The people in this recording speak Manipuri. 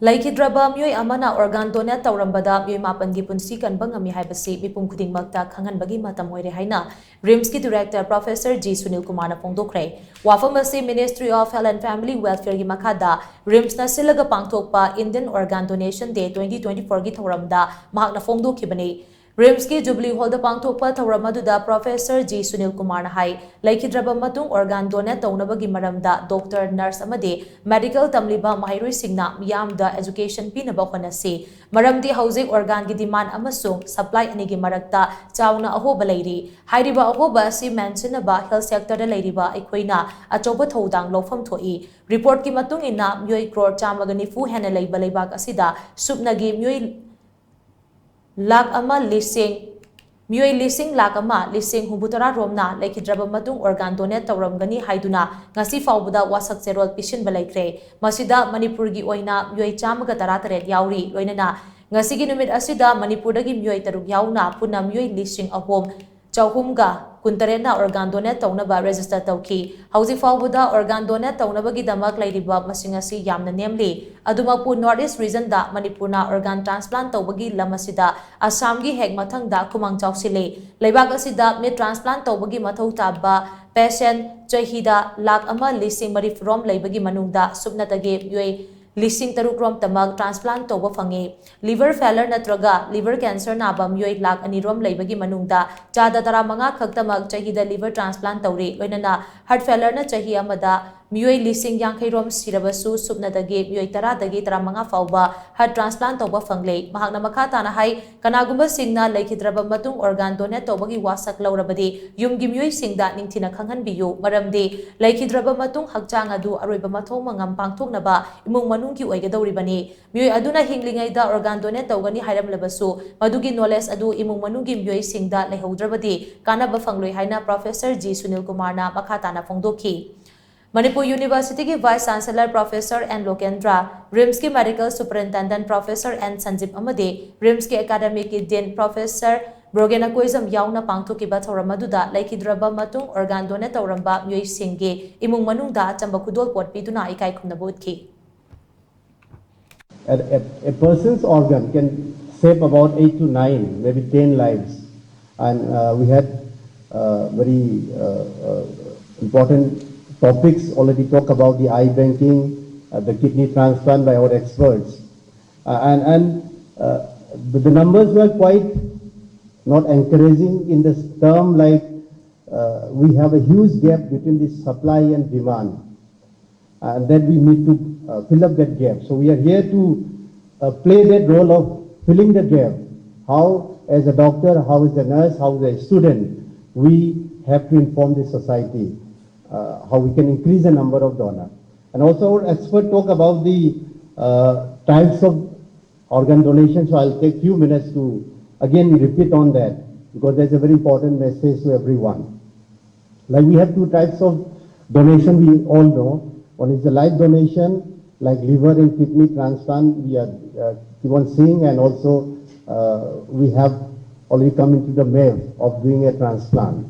Leikhidraba Meeoi Amana organ donate Tourambada Meeoi Mapangi Punsi Kanba Ngami haibasi mipum khudingmakta khanghanbagi matam oire haina RIMS ki director Professor G Sunilkumar na phongdokre wafam asi Ministry of Health and Family Welfare gi makhada RIMS na silaga pangthokpa Indian Organ Donation Day 2024 gi thoramda mahak na phongdokhibani RIMS ki Jubilee Hall da pangthokpa thoramadu Professor G Sunilkumar na hai Leikhidraba matung organ donate taunabagi maramda doctor nurse amade medical tamliba mahairoi singna miyamda education pinaba khonasi maramdi housing organ gi demand amasung supply ani gi marakta chawna ahoba leiri hairiba ahoba asi mention ba health sector da leiriba aikhoina achoba thodang lofam thoi report ki matung ina Meeoi crore chamagani fu hena leiba leibak asida subnagi Meeoi Lak ama Meeoi lising lak ama lising hubutara romna Leikhidraba matung organ donate tauramgani haiduna ngasi faubuda wasak zerol pishin balaikre masida Manipur gi oina Meeoi chamaga taratare yauri loinana ngasi gi numit asida Manipur dagi Meeoi taruk yauna puna Meeoi lising ahom chauhumga kuntarena organ donate taunaba register tauki hauji faubuda organ donate taunabagi damak lairiba masingasi yamna nemli adumapu North East region da Manipurna organ transplant taubagi lamasida Assam gi hek mathangda kumang chausile leibak asida me transplant taubagi mathau taba patient chahida lak ama lising marif rom leibagi manungda subnatage Meeoi lising taruk rom tamag transplant toba fangi liver failure natraga liver cancer naba Meeoi lak anirom leibagi manungda chada tara manga khaktamag chahida liver transplant tauri loinana heart failure na chahi amada Meeoi lising yankhai rom sirabasu subnadagi Meeoi tara dagi tara manga fauba heart transplant toba fangle mahakna makata na hai kanagumba singna Leikhidraba matung organ donate tobagi wasak laurabadi yumgi Meeoi singda ningthina khanghanbiyu maramdi Leikhidraba matung hakchang adu aroiba mathong mangam pangthoknaba imung manungki oigadoribani Meeoi aduna hinglingaida organ donate togani hairamlabasu madugi knowledge adu imung manunggi Meeoi singda lehaudrabadi kanaba fangloi haina Professor G Sunilkumar na makata na phongdokhi Manipur University ki Vice Chancellor Professor N Lokendra, RIMS ki Medical Superintendent Professor N Sanjip amade, RIMS ki Academic ki Dean Professor Brogena Koizam yauna pangthokiba thoramaduda Leikhidraba matung organ donate tauramba Meeoi singge imung manungda chamba khudol pot piduna ikai khumnabutki. A person's organ can save about 8 to 9, maybe 10 lives, and we had very important topics already talk about the eye banking, the kidney transplant by our experts, the numbers were quite not encouraging in this term, like we have a huge gap between the supply and demand, and then we need to fill up that gap. So we are here to play that role of filling the gap. How as a doctor, how as a nurse, how as a student, we have to inform the society how we can increase the number of donors. And also our expert talk about the types of organ donation, so I'll take few minutes to again repeat on that, because there's a very important message to everyone. Like we have two types of donation, we all know. One is the live donation, like liver and kidney transplant, we are keep on seeing, and also we have already come into the wave of doing a transplant.